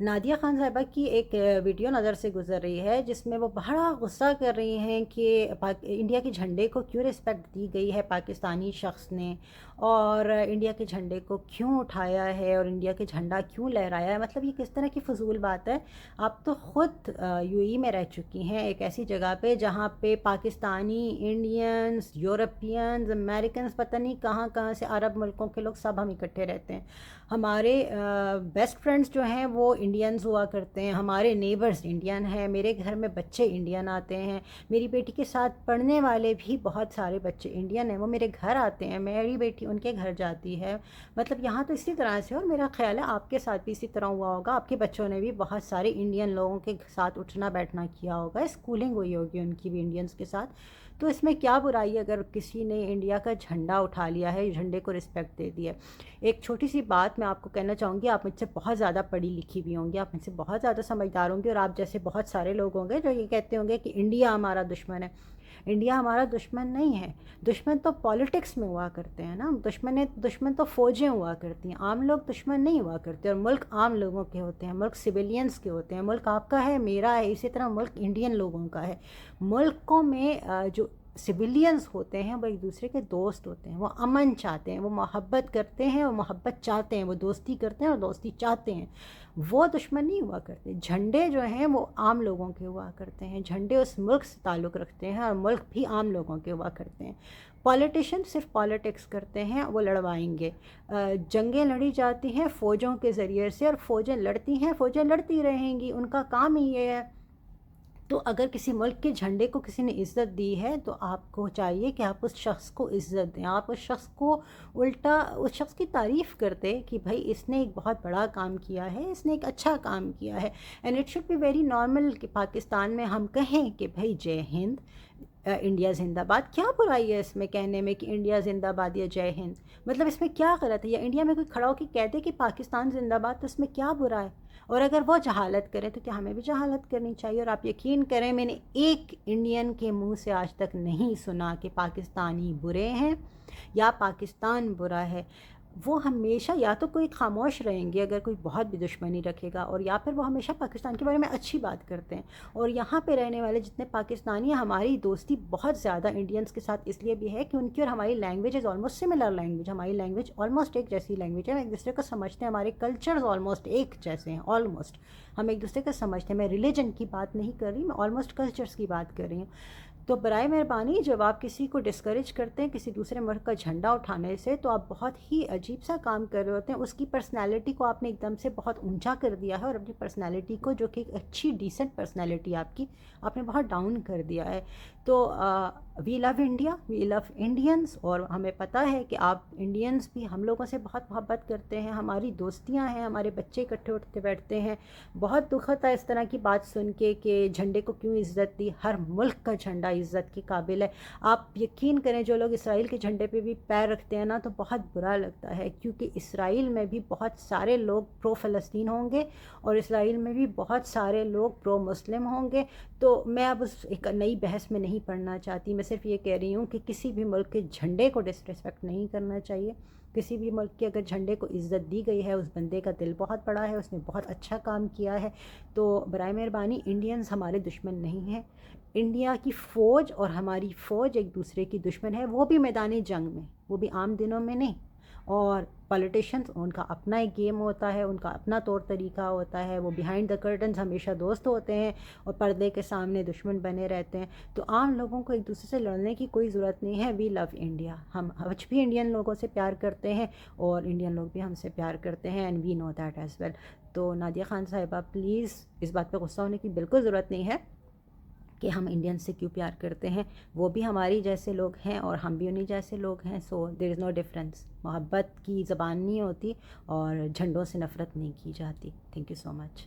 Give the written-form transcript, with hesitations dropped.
Nadia Khan صاحبہ کی ایک ویڈیو نظر سے گزر رہی ہے جس میں وہ بڑا غصہ کر رہی ہیں کہ انڈیا کے جھنڈے کو کیوں رسپیکٹ دی گئی ہے پاکستانی شخص نے، اور انڈیا کے جھنڈے کو کیوں اٹھایا ہے اور انڈیا کے جھنڈا کیوں لہرایا ہے۔ مطلب یہ کس طرح کی فضول بات ہے؟ آپ تو خود یو اے میں رہ چکی ہیں، ایک ایسی جگہ پہ جہاں پہ پاکستانی، انڈینز، یورپینز، امریکنز، پتہ نہیں کہاں کہاں سے عرب ملکوں کے لوگ سب ہم اکٹھے رہتے ہیں۔ ہمارے بیسٹ فرینڈز جو ہیں وہ انڈینز ہوا کرتے ہیں، ہمارے نیبرز انڈین ہیں، میرے گھر میں بچے انڈین آتے ہیں، میری بیٹی کے ساتھ پڑھنے والے بھی بہت سارے بچے انڈین ہیں، وہ میرے گھر آتے ہیں، میری بیٹی ان کے گھر جاتی ہے۔ مطلب یہاں تو اسی طرح سے، اور میرا خیال ہے آپ کے ساتھ بھی اسی طرح ہوا ہوگا، آپ کے بچوں نے بھی بہت سارے انڈین لوگوں کے ساتھ اٹھنا بیٹھنا کیا ہوگا، اسکولنگ ہوئی ہوگی ان کی بھی انڈینز کے ساتھ۔ تو اس میں کیا برائی ہے اگر کسی نے انڈیا کا جھنڈا اٹھا لیا ہے، جھنڈے کو رسپیکٹ دے دی ہے؟ ایک چھوٹی سی بات میں آپ کو کہنا چاہوں گی، آپ مجھ سے بہت زیادہ پڑھی لکھی بھی ہوں گی، آپ مجھ سے بہت زیادہ سمجھدار ہوں گی، اور آپ جیسے بہت سارے لوگ ہوں گے جو یہ کہتے ہوں گے کہ انڈیا ہمارا دشمن ہے۔ انڈیا ہمارا دشمن نہیں ہے، دشمن تو پالیٹکس میں ہوا کرتے ہیں نا، دشمن تو فوجیں ہوا کرتی ہیں، عام لوگ دشمن نہیں ہوا کرتے، اور ملک عام لوگوں کے ہوتے ہیں، ملک سویلینز کے ہوتے ہیں، ملک آپ کا ہے، میرا ہے، اسی طرح ملک انڈین لوگوں کا ہے۔ ملکوں میں جو سویلینز ہوتے ہیں وہ ایک دوسرے کے دوست ہوتے ہیں، وہ امن چاہتے ہیں، وہ محبت کرتے ہیں، وہ محبت چاہتے ہیں، وہ دوستی کرتے ہیں اور دوستی چاہتے ہیں، وہ دشمن نہیں ہوا کرتے۔ جھنڈے جو ہیں وہ عام لوگوں کے ہوا کرتے ہیں، جھنڈے اس ملک سے تعلق رکھتے ہیں اور ملک بھی عام لوگوں کے ہوا کرتے ہیں۔ پولیٹیشین صرف پالیٹکس کرتے ہیں، وہ لڑوائیں گے، جنگیں لڑی جاتی ہیں فوجوں کے ذریعے سے، اور فوجیں لڑتی ہیں، فوجیں لڑتی رہیں گی، ان کا کام ہی یہ ہے۔ تو اگر کسی ملک کے جھنڈے کو کسی نے عزت دی ہے تو آپ کو چاہیے کہ آپ اس شخص کو عزت دیں، آپ اس شخص کو الٹا اس شخص کی تعریف کرتے کہ بھائی اس نے ایک بہت بڑا کام کیا ہے، اس نے ایک اچھا کام کیا ہے، and it should be very normal کہ پاکستان میں ہم کہیں کہ بھائی جے ہند، انڈیا زندہ باد۔ کیا برائی ہے اس میں کہنے میں کہ انڈیا زندہ باد یا جے ہند؟ مطلب اس میں کیا غلط ہے؟ یا انڈیا میں کوئی کھڑا ہو کے کہہ دے کہ پاکستان زندہ باد، تو اس میں کیا برا ہے؟ اور اگر وہ جہالت کرے تو کیا ہمیں بھی جہالت کرنی چاہیے؟ اور آپ یقین کریں میں نے ایک انڈین کے منہ سے آج تک نہیں سنا کہ پاکستانی برے ہیں یا پاکستان برا ہے۔ وہ ہمیشہ یا تو کوئی خاموش رہیں گے اگر کوئی بہت بھی دشمنی رکھے گا، اور یا پھر وہ ہمیشہ پاکستان کے بارے میں اچھی بات کرتے ہیں۔ اور یہاں پہ رہنے والے جتنے پاکستانی ہیں، ہماری دوستی بہت زیادہ انڈینس کے ساتھ اس لیے بھی ہے کہ ان کی اور ہماری language is almost similar language, ہماری لینگویج آلموسٹ ایک جیسی لینگویج ہے، ہم ایک دوسرے کو سمجھتے ہیں، ہمارے کلچرز آلموسٹ ایک جیسے ہیں، آلموسٹ ہم ایک دوسرے کو سمجھتے ہیں۔ میں ریلیجن کی بات نہیں کر رہی، میں آلموسٹ کلچرز کی بات کر رہی ہوں۔ تو برائے مہربانی جب آپ کسی کو ڈسکریج کرتے ہیں کسی دوسرے ملک کا جھنڈا اٹھانے سے، تو آپ بہت ہی عجیب سا کام کر رہے ہوتے ہیں۔ اس کی پرسنالٹی کو آپ نے ایک دم سے بہت اونچا کر دیا ہے، اور اپنی پرسنالٹی کو، جو کہ ایک اچھی ڈیسنٹ پرسنالٹی آپ نے بہت ڈاؤن کر دیا ہے۔ تو وی لو انڈیا، وی لو انڈینز، اور ہمیں پتہ ہے کہ آپ انڈینز بھی ہم لوگوں سے بہت محبت کرتے ہیں، ہماری دوستیاں ہیں، ہمارے بچے اکٹھے اٹھتے بیٹھتے ہیں۔ بہت دکھ ہوتا ہے اس طرح کی بات سن کے کہ جھنڈے کو کیوں عزت دی، ہر ملک کا جھنڈا عزت کے قابل ہے۔ آپ یقین کریں جو لوگ اسرائیل کے جھنڈے پہ بھی پیر رکھتے ہیں نا تو بہت برا لگتا ہے، کیونکہ اسرائیل میں بھی بہت سارے لوگ پرو فلسطین ہوں گے، اور اسرائیل میں بھی بہت سارے لوگ پرو مسلم ہوں گے۔ تو میں اب اس ایک نئی بحث میں نہیں پڑھنا چاہتی، میں صرف یہ کہہ رہی ہوں کہ کسی بھی ملک کے جھنڈے کو ڈسریسپیکٹ نہیں کرنا چاہیے۔ کسی بھی ملک کے اگر جھنڈے کو عزت دی گئی ہے، اس بندے کا دل بہت بڑا ہے، اس نے بہت اچھا کام کیا ہے۔ تو برائے مہربانی انڈینز ہمارے دشمن نہیں ہیں، انڈیا کی فوج اور ہماری فوج ایک دوسرے کی دشمن ہے، وہ بھی میدانی جنگ میں، وہ بھی عام دنوں میں نہیں۔ اور پولیٹیشنز، ان کا اپنا ایک گیم ہوتا ہے، ان کا اپنا طور طریقہ ہوتا ہے، وہ بیہائنڈ دا کرٹنز ہمیشہ دوست ہوتے ہیں اور پردے کے سامنے دشمن بنے رہتے ہیں۔ تو عام لوگوں کو ایک دوسرے سے لڑنے کی کوئی ضرورت نہیں ہے۔ وی لو انڈیا، ہم آج بھی انڈین لوگوں سے پیار کرتے ہیں، اور انڈین لوگ بھی ہم سے پیار کرتے ہیں، and we know that as well. تو نادیہ خان صاحبہ پلیز اس بات پہ غصہ ہونے کی بالکل ضرورت نہیں ہے کہ ہم انڈین سے کیوں پیار کرتے ہیں، وہ بھی ہماری جیسے لوگ ہیں اور ہم بھی انہی جیسے لوگ ہیں، سو دیر از نو ڈفرینس۔ محبت کی زبان نہیں ہوتی اور جھنڈوں سے نفرت نہیں کی جاتی۔ Thank you so much.